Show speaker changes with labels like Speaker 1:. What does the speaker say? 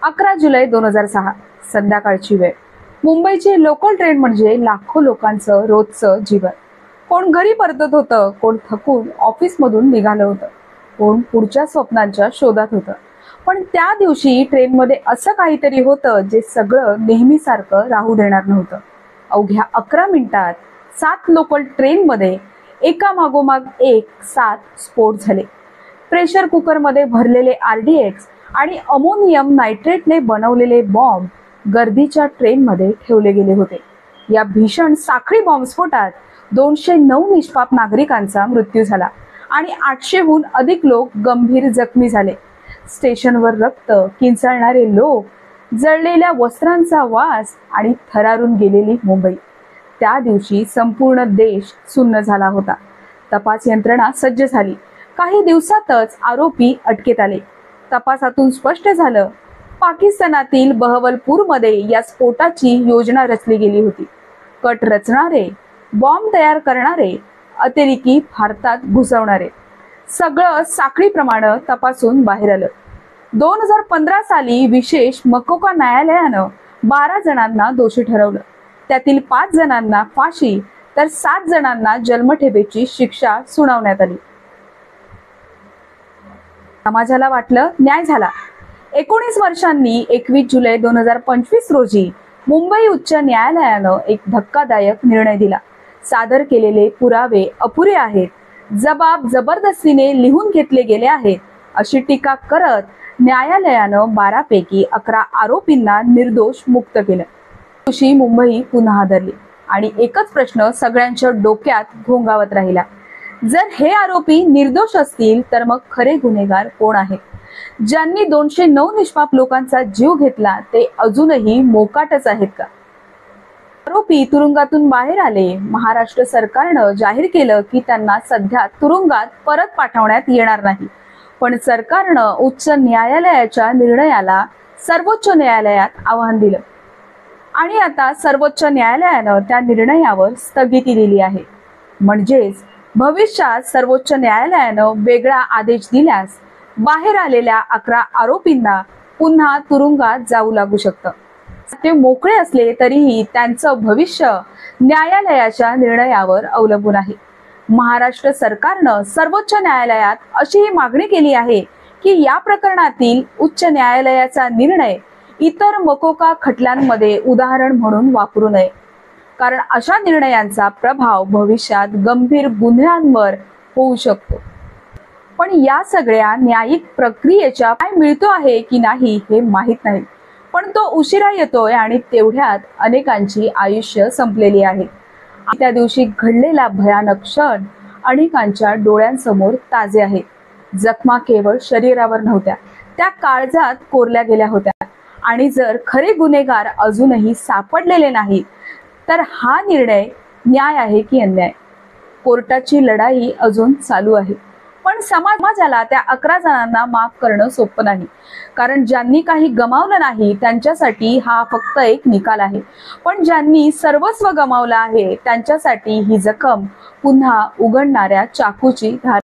Speaker 1: 11 जुलै 2006 संध्याकाळची वेळ। मुंबईची लोकल ट्रेन म्हणजे लाखो लोकांचं रोजचं जीवन। कोण घरी परतत होतं, कोण थकून ऑफिस मधून निघालं होतं, कोण पुढच्या स्वप्नांच्या शोधात होतं। पण त्या दिवशी ट्रेनमध्ये असं काहीतरी होतं जे सगळं नेहमीसारखं राहू देणार नव्हतं। अवघ्या 11 मिनिटात 7 लोकल ट्रेनमध्ये एका मागोमाग एक 7 स्फोट झाले। प्रेशर कुकर मध्ये भरलेले RDX आणि अमोनियम नायट्रेटने बनवलेले बॉम्ब गर्दीच्या ट्रेनमध्ये ठेवले गेले होते। या भीषण साखळी बॉम्बस्फोटात 209 निष्पाप नागरिकांचा मृत्यू झाला आणि 800हून अधिक लोक गंभीर जखमी झाले। स्टेशनवर रक्त, किंचाळणारे लोक, जळलेल्या वस्त्रांचा वास आणि थरारून गेलेली मुंबई। त्या दिवशी संपूर्ण देश सुन्न झाला होता। तपास यंत्रणा सज्ज झाली। काही दिवसातच आरोपी अटकेत आले। तपासातून स्पष्ट झालं, पाकिस्तानातील बहवलपूरमध्ये या स्फोटाची योजना रचली गेली होती। कट रचणारे, बॉम्ब तयार करणारे, अतिरेकी भारतात घुसवणारे, सगळं साखळीप्रमाणे तपासून बाहेर आलं। 2015 साली विशेष मकोका न्यायालयानं 12 जणांना दोषी ठरवलं। त्यातील 5 जणांना फाशी तर 7 जणांना जन्मठेपेची शिक्षा सुनावण्यात आली। समाजाला वाटलं न्याय झाला। 19 वर्षांनी 21 जुलै 2025 रोजी मुंबई उच्च न्यायालयानं एक धक्कादायक निर्णय दिला। सादर केलेले पुरावे अपुरे आहेत, जबाब जबरदस्तीने लिहून घेतले गेले आहेत, अशी टीका करत न्यायालयानं 12 पैकी 11 आरोपींना निर्दोष मुक्त केलं। दिवशी मुंबई पुन्हा हादरली आणि एकच प्रश्न सगळ्यांच्या डोक्यात घोंगावत राहिला, जर हे आरोपी निर्दोष असतील तर मग खरे गुन्हेगार कोण आहेत? ज्यांनी 209 निष्पाप लोकांचा जीव घेतला ते अजूनही मोकाटच आहेत का? आरोपी तुरुंगातून बाहेर आले। महाराष्ट्र सरकारनं जाहीर केलं की त्यांना सध्या तुरुंगात परत पाठवण्यात येणार नाही, पण सरकारनं उच्च न्यायालयाच्या निर्णयाला सर्वोच्च न्यायालयात आव्हान दिलं आणि आता सर्वोच्च न्यायालयानं त्या निर्णयावर स्थगिती दिली आहे। म्हणजेच भविष्यात सर्वोच्च न्यायालयानं वेगळा आदेश दिल्यास बाहेर आलेल्या 11 आरोपींना पुन्हा तुरुंगात जाऊ लागू शकतं। ते मोकळे असले तरीही त्यांचं भविष्य न्यायालयाच्या निर्णयावर अवलंबून आहे। महाराष्ट्र सरकारनं सर्वोच्च न्यायालयात अशीही मागणी केली आहे की या प्रकरणातील उच्च न्यायालयाचा निर्णय इतर मकोका खटल्यांमध्ये उदाहरण म्हणून वापरू नये, कारण अशा निर्णयांचा प्रभाव भविष्यात गंभीर गुन्ह्यांवर होऊ शकतो। पण या सगळ्या न्यायिक प्रक्रियेच्या काय मिळतो आहे की नाही हे माहीत नाही, पण तो उशिरा येतोय आणि तेवढ्यात अनेकांची आयुष्य संपलेली आहे। त्या दिवशी घडलेला भयानक क्षण अनेकांच्या डोळ्यांसमोर ताजे आहेत। जखमा केवळ शरीरावर नव्हत्या, त्या काळजात कोरल्या गेल्या होत्या। आणि जर खरे गुन्हेगार अजूनही सापडलेले नाहीत तर हा निर्णय न्याय आहे की अन्याय? कोर्टाची लढाई अजून चालू आहे, पण समाजाला त्या 11 जणांना माफ करणं सोपं नाही, कारण ज्यांनी काही गमावलं नाही त्यांच्यासाठी हा फक्त एक निकाल आहे, पण ज्यांनी सर्वस्व गमावलं आहे त्यांच्यासाठी ही जखम पुन्हा उघडणाऱ्या चाकूची धार